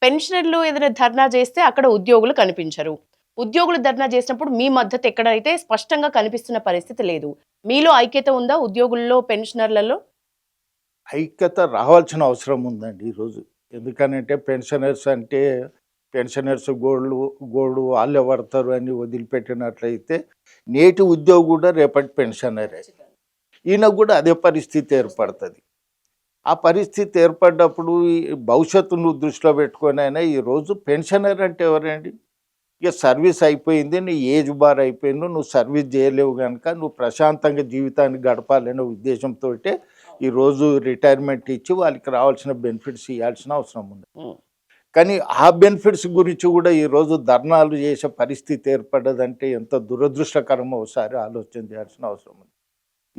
పెన్షనర్లు ఏదైనా ధర్నా చేస్తే అక్కడ ఉద్యోగులు కనిపించరు. ఉద్యోగులు ధర్నా చేసినప్పుడు మీ మద్దతు ఎక్కడైతే స్పష్టంగా కనిపిస్తున్న పరిస్థితి లేదు. మీలో ఐక్యత ఉందా ఉద్యోగుల్లో, పెన్షనర్లలో? ఐక్యత రావాల్సిన అవసరం ఉందండి ఈరోజు. ఎందుకనంటే పెన్షనర్స్ అంటే పెన్షనర్స్ గోల్డ్ వాళ్ళే పడతారు అని వదిలిపెట్టినట్లయితే నేటి ఉద్యోగి కూడా రేపటి పెన్షనరే. ఈయనకు కూడా అదే పరిస్థితి ఏర్పడుతుంది. ఆ పరిస్థితి ఏర్పడ్డప్పుడు ఈ భవిష్యత్తును దృష్టిలో పెట్టుకొని అయినా ఈరోజు పెన్షనర్ అంటే ఎవరండి? ఇక సర్వీస్ అయిపోయింది, నీ ఏజ్ బార్ అయిపోయింది, నువ్వు సర్వీస్ చేయలేవు కనుక నువ్వు ప్రశాంతంగా జీవితాన్ని గడపాలనే ఉద్దేశంతో ఈరోజు రిటైర్మెంట్ ఇచ్చి వాళ్ళకి రావాల్సిన బెనిఫిట్స్ ఇవ్వాల్సిన అవసరం ఉంది. కానీ ఆ బెనిఫిట్స్ గురించి కూడా ఈరోజు ధర్నాలు చేసే పరిస్థితి ఏర్పడ్డదంటే ఎంత దురదృష్టకరమో ఒకసారి ఆలోచన చేయాల్సిన అవసరం ఉంది.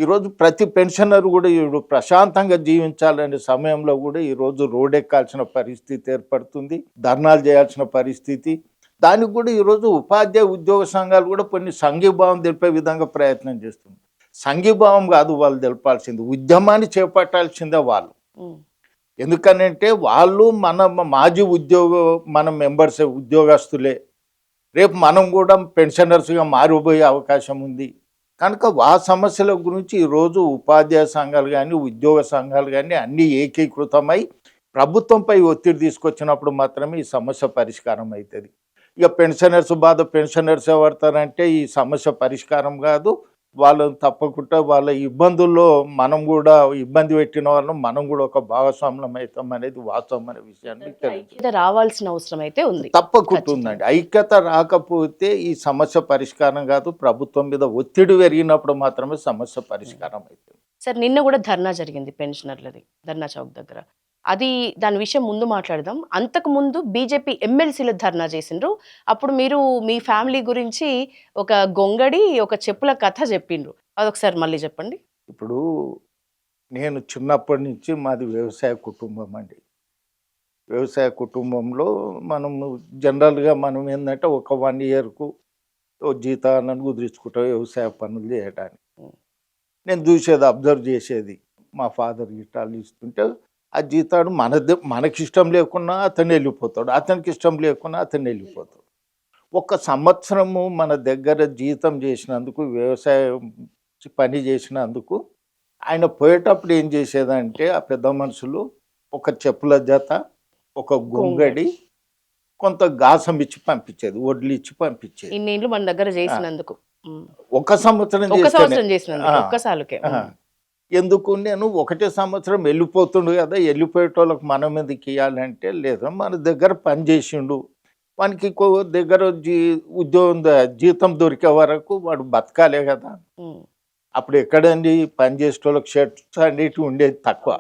ఈరోజు ప్రతి పెన్షనర్ కూడా ఇప్పుడు ప్రశాంతంగా జీవించాలనే సమయంలో కూడా ఈరోజు రోడ్డెక్కాల్సిన పరిస్థితి ఏర్పడుతుంది, ధర్నాలు చేయాల్సిన పరిస్థితి. దానికి కూడా ఈరోజు ఉపాధ్యాయ ఉద్యోగ సంఘాలు కూడా కొన్ని సంఘీభావం తెలిపే విధంగా ప్రయత్నం చేస్తుంది. సంఘీభావం కాదు వాళ్ళు తెలపాల్సింది, ఉద్యమాన్ని చేపట్టాల్సిందే వాళ్ళు. ఎందుకనంటే వాళ్ళు మన మాజీ మన మెంబర్స్ ఉద్యోగస్తులే, రేపు మనం కూడా పెన్షనర్స్గా మారిపోయే అవకాశం ఉంది. కనుక ఆ సమస్యల గురించి ఈరోజు ఉపాధ్యాయ సంఘాలు కానీ ఉద్యోగ సంఘాలు కానీ అన్నీ ఏకీకృతమై ప్రభుత్వంపై ఒత్తిడి తీసుకొచ్చినప్పుడు మాత్రమే ఈ సమస్య పరిష్కారం అవుతుంది. ఇక పెన్షనర్స్ బాధ పెన్షనర్స్ పడతారంటే ఈ సమస్య పరిష్కారం కాదు. వాళ్ళని తప్పకుండా వాళ్ళ ఇబ్బందుల్లో మనం కూడా ఇబ్బంది పెట్టిన వాళ్ళం మనం కూడా ఒక భాగస్వామ్యం అవుతాం అనేది వాస్తవం అనే విషయాన్ని ఐక్యత రావాల్సిన అవసరం అయితే ఉంది, తప్పకుండా ఉందండి. ఐక్యత రాకపోతే ఈ సమస్య పరిష్కారం కాదు. ప్రభుత్వం మీద ఒత్తిడి పెరిగినప్పుడు మాత్రమే సమస్య పరిష్కారం అవుతుంది. సార్, నిన్న కూడా ధర్నా జరిగింది పెన్షనర్లది, ధర్నా చౌక్ దగ్గర. అది దాని విషయం ముందు మాట్లాడదాం. అంతకు ముందు బీజేపీ ఎమ్మెల్సీలు ధర్నా చేసిండ్రు. అప్పుడు మీరు మీ ఫ్యామిలీ గురించి ఒక గొంగడి, ఒక చెప్పుల కథ చెప్పిండ్రు. అదొకసారి మళ్ళీ చెప్పండి. ఇప్పుడు నేను చిన్నప్పటి నుంచి మాది వ్యవసాయ కుటుంబం అండి. వ్యవసాయ కుటుంబంలో మనము జనరల్గా మనం ఏంటంటే ఒక 1 ఇయర్కు జీతాలను కుదిరించుకుంటాం వ్యవసాయ పనులు చేయడానికి. నేను చూసేది, అబ్జర్వ్ చేసేది, మా ఫాదర్ గిట్టాలు ఇస్తుంటే ఆ జీతాడు మనకి ఇష్టం లేకున్నా అతను వెళ్ళిపోతాడు, అతనికి ఇష్టం లేకున్నా అతను వెళ్ళిపోతాడు. 1 సంవత్సరము మన దగ్గర జీతం చేసినందుకు, వ్యవసాయం పని చేసినందుకు ఆయన పోయేటప్పుడు ఏం చేసేదంటే ఆ పెద్ద మనుషులు ఒక చెప్పుల జత, ఒక గొంగడి, కొంత గాసం ఇచ్చి పంపించేది, వడ్లు ఇచ్చి పంపించేది. ఇన్నేళ్ళు మన దగ్గర చేసినందుకు 1 సంవత్సరం ఒక్కసారికే. ఎందుకు నేను 1 సంవత్సరం వెళ్ళిపోతుండు కదా, వెళ్ళిపోయేటోళ్ళకి మనం ఎందుకు ఇవ్వాలంటే, లేదా మన దగ్గర పని చేసిండు, వానికి దగ్గర ఉద్యోగం జీతం దొరికే వరకు వాడు బతకాలే కదా. అప్పుడు ఎక్కడండి పని చేసేటోళ్ళకి షర్ట్స్ అన్నిటి ఉండేది తక్కువ.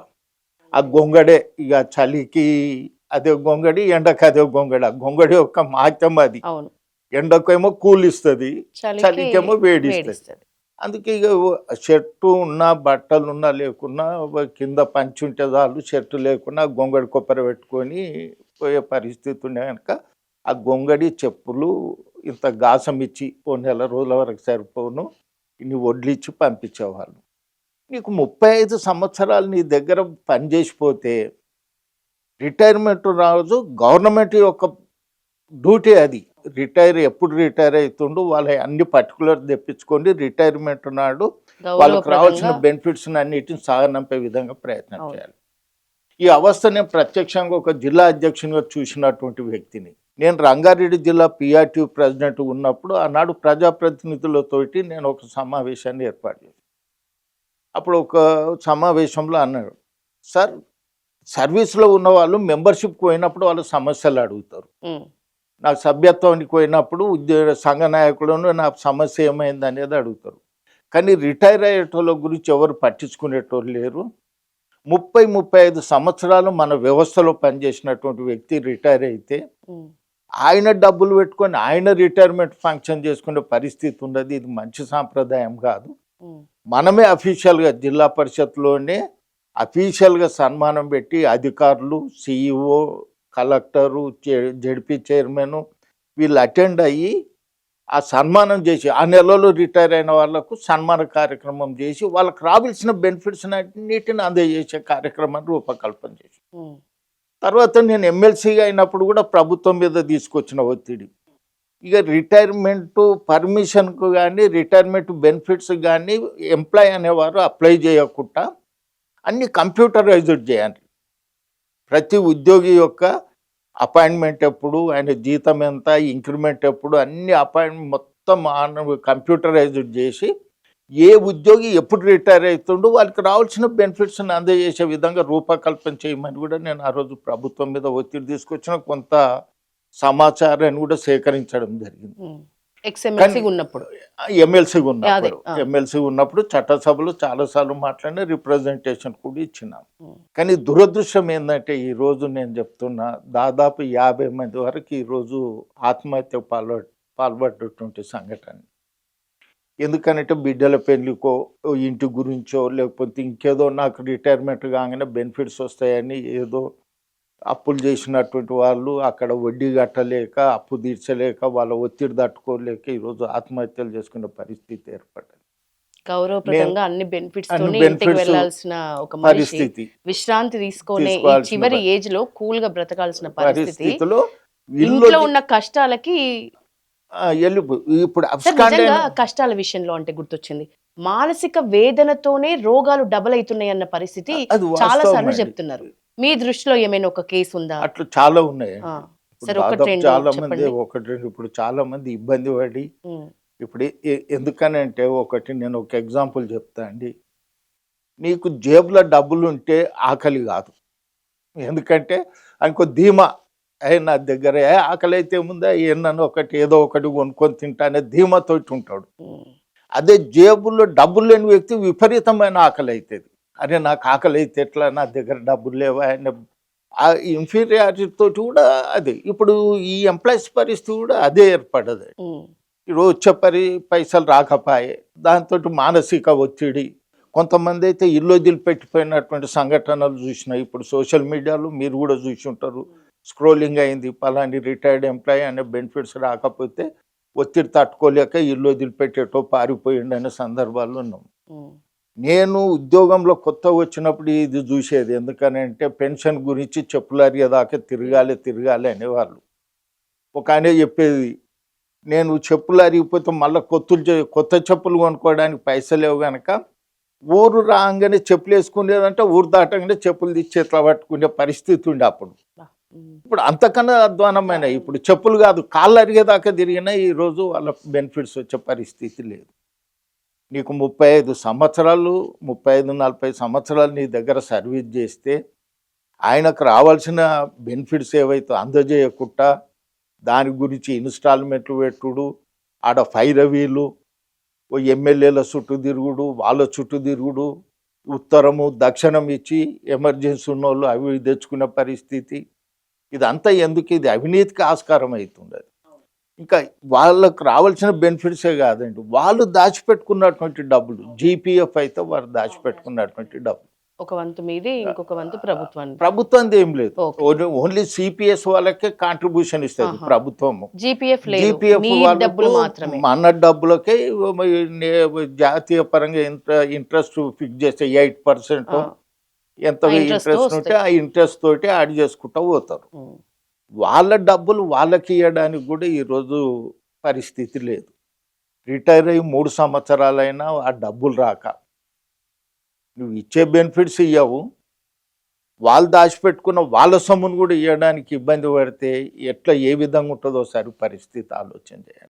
ఆ గొంగడే ఇక చలికి అదే గొంగడి, ఎండకు అదే గొంగడి. ఆ గొంగడి ఒక మాత్యం అది. ఎండకేమో కూల్ ఇస్తుంది, చలికేమో వేడి ఇస్తుంది. అందుకే ఇక షర్టు ఉన్నా బట్టలు ఉన్నా లేకున్నా కింద పంచి ఉంటే చాలు, షర్టు లేకున్నా గొంగడి కొప్పర పెట్టుకొని పోయే పరిస్థితి ఉండే కనుక ఆ గొంగడి చెప్పులు ఇంత గాసం ఇచ్చి 1 నెల రోజుల వరకు సరిపోను ఇన్ని వడ్లు ఇచ్చి పంపించేవాళ్ళు. నీకు 35 సంవత్సరాలు నీ దగ్గర పనిచేసిపోతే రిటైర్మెంట్ రాజు గవర్నమెంట్ యొక్క డ్యూటీ అది. ఎప్పుడు రిటైర్ అవుతుండు వాళ్ళ అన్ని పర్టికులర్ తెప్పించుకోండి, రిటైర్మెంట్ నాడు వాళ్ళకి రావాల్సిన బెనిఫిట్స్ అన్నిటిని సాగనంపే విధంగా ప్రయత్నం చేయాలి. ఈ అవస్థ నేను ప్రత్యక్షంగా ఒక జిల్లా అధ్యక్షునిగా చూసినటువంటి వ్యక్తిని. నేను రంగారెడ్డి జిల్లా పిఆర్టీ ప్రెసిడెంట్ ఉన్నప్పుడు ఆనాడు ప్రజాప్రతినిధులతోటి నేను ఒక సమావేశాన్ని ఏర్పాటు చేశాను. అప్పుడు ఒక సమావేశంలో అన్నాడు, సార్ సర్వీస్లో ఉన్న వాళ్ళు మెంబర్షిప్కి పోయినప్పుడు వాళ్ళ సమస్యలు అడుగుతారు, నాకు సభ్యత్వానికి పోయినప్పుడు సంఘ నాయకులను నా సమస్య ఏమైంది అనేది అడుగుతారు. కానీ రిటైర్ అయ్యేటోళ్ళ గురించి ఎవరు పట్టించుకునేటోళ్ళు లేరు. 30-35 సంవత్సరాలు మన వ్యవస్థలో పనిచేసినటువంటి వ్యక్తి రిటైర్ అయితే ఆయన డబ్బులు పెట్టుకొని ఆయన రిటైర్మెంట్ ఫంక్షన్ చేసుకునే పరిస్థితి ఉన్నది. ఇది మంచి సాంప్రదాయం కాదు. మనమే అఫీషియల్గా జిల్లా పరిషత్లోనే అఫీషియల్గా సన్మానం పెట్టి అధికారులు, సిఇఓ, కలెక్టరు, జెడ్పీ చైర్మన్ వీళ్ళు అటెండ్ అయ్యి ఆ సన్మానం చేసి ఆ నెలలో రిటైర్ అయిన వాళ్ళకు సన్మాన కార్యక్రమం చేసి వాళ్ళకి రావాల్సిన బెనిఫిట్స్ అన్నిటిని అందజేసే కార్యక్రమాన్ని రూపకల్పన చేసి తర్వాత నేను ఎమ్మెల్సీగా అయినప్పుడు కూడా ప్రభుత్వం మీద తీసుకొచ్చిన ఒత్తిడి. ఇక రిటైర్మెంట్ పర్మిషన్కు కానీ రిటైర్మెంట్ బెనిఫిట్స్ కానీ ఎంప్లాయ్ అనేవారు అప్లై చేయకుండా అన్ని కంప్యూటరైజ్డ్ చేయాలి. ప్రతి ఉద్యోగి యొక్క అపాయింట్మెంట్ ఎప్పుడు, ఆయన జీతం ఎంత, ఇంక్రిమెంట్ ఎప్పుడు, అన్ని అపాయింట్మెంట్ మొత్తం కంప్యూటరైజ్డ్ చేసి ఏ ఉద్యోగి ఎప్పుడు రిటైర్ అవుతుండో వాళ్ళకి రావాల్సిన బెనిఫిట్స్ని అందజేసే విధంగా రూపకల్పన చేయమని కూడా నేను ఆ రోజు ప్రభుత్వం మీద ఒత్తిడి తీసుకొచ్చిన కొంత సమాచారాన్ని కూడా సేకరించడం జరిగింది. ఎక్స్ఎమ్మెల్సీ ఉన్నప్పుడు ఎమ్మెల్సీ ఉన్నప్పుడు చట్టసభలో చాలాసార్లు మాట్లాడిన రిప్రజెంటేషన్ కూడా ఇచ్చినాం. కానీ దురదృష్టం ఏంటంటే ఈరోజు నేను చెప్తున్నా దాదాపు 50 మంది వరకు ఈరోజు ఆత్మహత్య పాల్పడ్డటువంటి సంఘటన. ఎందుకనంటే బిడ్డల పెళ్లికో, ఇంటి గురించో, లేకపోతే ఇంకేదో నాకు రిటైర్మెంట్ కాగానే బెనిఫిట్స్ వస్తాయని ఏదో అప్పులు చేసినటువంటి వాళ్ళు అక్కడ వడ్డీ కట్టలేక, అప్పు తీర్చలేక, వాళ్ళ ఒత్తిడి తట్టుకోలేక ఈరోజు ఆత్మహత్యలు చేసుకునే పరిస్థితి ఏర్పడ్డది. గౌరవప్రదంగా అన్ని బెనిఫిట్స్ తోనే benefits ఇంటికి వెళ్ళాల్సిన ఒక మనిషి పరిస్థితి విశ్రాంతి తీసుకునే ఈ తీసుకోవాల్సిన చివరి ఏజ్ లో కూల్ గా బ్రతకాల్సిన పరిస్థితి, పరిస్థితిలో ఇంట్లో ఉన్న కష్టాలకి ఇప్పుడు సార్ నిజంగా కష్టాల విషయంలో అంటే గుర్తొచ్చింది, మానసిక వేదనతోనే రోగాలు డబల్ అవుతున్నాయి అన్న పరిస్థితి అది చాలా వాస్తవం సార్లు అండి. చెప్తున్నారు. మీ దృష్టిలో ఏమైనా ఒక కేసు ఉందా? అట్లా చాలా ఉన్నాయి. ఆ, ఇప్పుడు సరే ఒకటి దాదాపు రెండు చాలా మంది చెప్పండి. ఒకటి రెండు ఇప్పుడు చాలా మంది ఇబ్బంది పడి ఉమ్, ఇప్పుడు ఎందుకనంటే ఒకటి నేను ఒక ఎగ్జాంపుల్ చెప్తా అండి. నీకు జేబులో డబ్బులు ఉంటే ఆకలి కాదు. ఎందుకంటే అనుకో ధీమా, నా దగ్గర ఆకలి అయితే ముందా ఏమన్నా ఒకటి ఏదో ఒకటి కొనుక్కొని తింటా అనే ధీమాతోటి ఉంటాడు. ఉమ్, అదే జేబుల్లో డబ్బులు లేని వ్యక్తి విపరీతమైన ఆకలి అవుతుంది. అరే నాకు ఆకలి అయితే ఎట్లా, నా దగ్గర డబ్బులు లేవా ఆయన ఆ ఇన్ఫీరియారిటీ తోటి కూడా అదే. ఇప్పుడు ఈ ఎంప్లాయీస్ పరిస్థితి కూడా అదే ఏర్పడదు. ఉమ్, ఈరోజు వచ్చే పైసలు రాకపోయే, దాంతో మానసిక ఒత్తిడి. కొంతమంది అయితే ఇల్లు వదిలిపెట్టిపోయినటువంటి సంఘటనలు చూసినాయి. ఇప్పుడు సోషల్ మీడియాలో మీరు కూడా చూసి ఉంటారు, స్క్రోలింగ్ అయింది, పలాని రిటైర్డ్ ఎంప్లాయీ అనే బెనిఫిట్స్ రాకపోతే ఒత్తిడి తట్టుకోలేక ఇల్లు వదిలిపెట్టేటో పారిపోయిండు అనే సందర్భాలు ఉన్నాం. ఉమ్, నేను ఉద్యోగంలో కొత్త వచ్చినప్పుడు ఇది చూసేది. ఎందుకనంటే పెన్షన్ గురించి చెప్పులరిగేదాకా తిరగాలి అనేవాళ్ళు. ఒక ఆయన చెప్పేది, నేను చెప్పులు అరిగిపోతే మళ్ళీ కొత్త చెప్పులు కొనుక్కోవడానికి పైసలు లేవు కనుక ఊరు రాగానే చెప్పులు వేసుకునేదంటే ఊరు దాటగానే చెప్పులు తీసి చేతిలో పట్టుకునే పరిస్థితి ఉండే అప్పుడు. ఉమ్, ఇప్పుడు అంతకన్నా అధ్వానమైన, ఇప్పుడు చెప్పులు కాదు కాళ్ళు అరిగేదాకా తిరిగినా ఈరోజు వాళ్ళ బెనిఫిట్స్ వచ్చే పరిస్థితి లేదు. నీకు 35 సంవత్సరాలు 35-40 సంవత్సరాలు నీ దగ్గర సర్వీస్ చేస్తే ఆయనకు రావాల్సిన బెనిఫిట్స్ ఏవైతే అందజేయకుండా దాని గురించి ఇన్స్టాల్మెంట్లు పెట్టుడు, ఆడ ఫైరవీలు, ఓ ఎమ్మెల్యేల చుట్టూ తిరుగుడు, వాళ్ళ చుట్టూ తిరుగుడు, ఉత్తరము దక్షిణం ఇచ్చి ఎమర్జెన్సీ ఉన్న వాళ్ళు అవి తెచ్చుకునే పరిస్థితి. ఇదంతా ఎందుకు? ఇది అవినీతికి ఆస్కారం అవుతుంది. ఇంకా వాళ్ళకు రావాల్సిన బెనిఫిట్సే కాదండి, వాళ్ళు దాచిపెట్టుకున్నటువంటి డబ్బులు, జీపీఎఫ్ అయితే వారు దాచిపెట్టుకున్నటువంటి డబ్బులు ఒక వంతు మీది, ఇంకొక వంతు ప్రభుత్వానికి. ప్రభుత్వంది ఏం లేదు. Okay. ఓన్లీ సిపిఎస్ వాళ్ళకే కాంట్రిబ్యూషన్ ఇస్తుంది ఆహా. ప్రభుత్వము. జీపీఎఫ్ లేదు, జీపీఎఫ్ మీ డబ్బులు మాత్రమే. మన డబ్బులకే జాతీయ పరంగా ఇంట్రెస్ట్ ఫిక్స్ చేస్తే 8% ఆ, ఎంత ఆ interest తో ఇంట్రెస్ట్ ఉంటే ఆ ఇంట్రెస్ట్ తోటి యాడ్ చేసుకుంటూ పోతారు. ఉమ్, వాళ్ళ డబ్బులు వాళ్ళకి ఇవ్వడానికి కూడా ఈరోజు పరిస్థితి లేదు. రిటైర్ అయ్యి 3 సంవత్సరాలైనా ఆ డబ్బులు రాక నువ్వు ఇచ్చే బెనిఫిట్స్ ఇవ్వవు, వాళ్ళు దాచిపెట్టుకున్న వాళ్ళ సొమ్మును కూడా ఇవ్వడానికి ఇబ్బంది పడితే ఎట్లా ఏ విధంగా ఉంటుందో ఒకసారి పరిస్థితి ఆలోచన చేయాలి.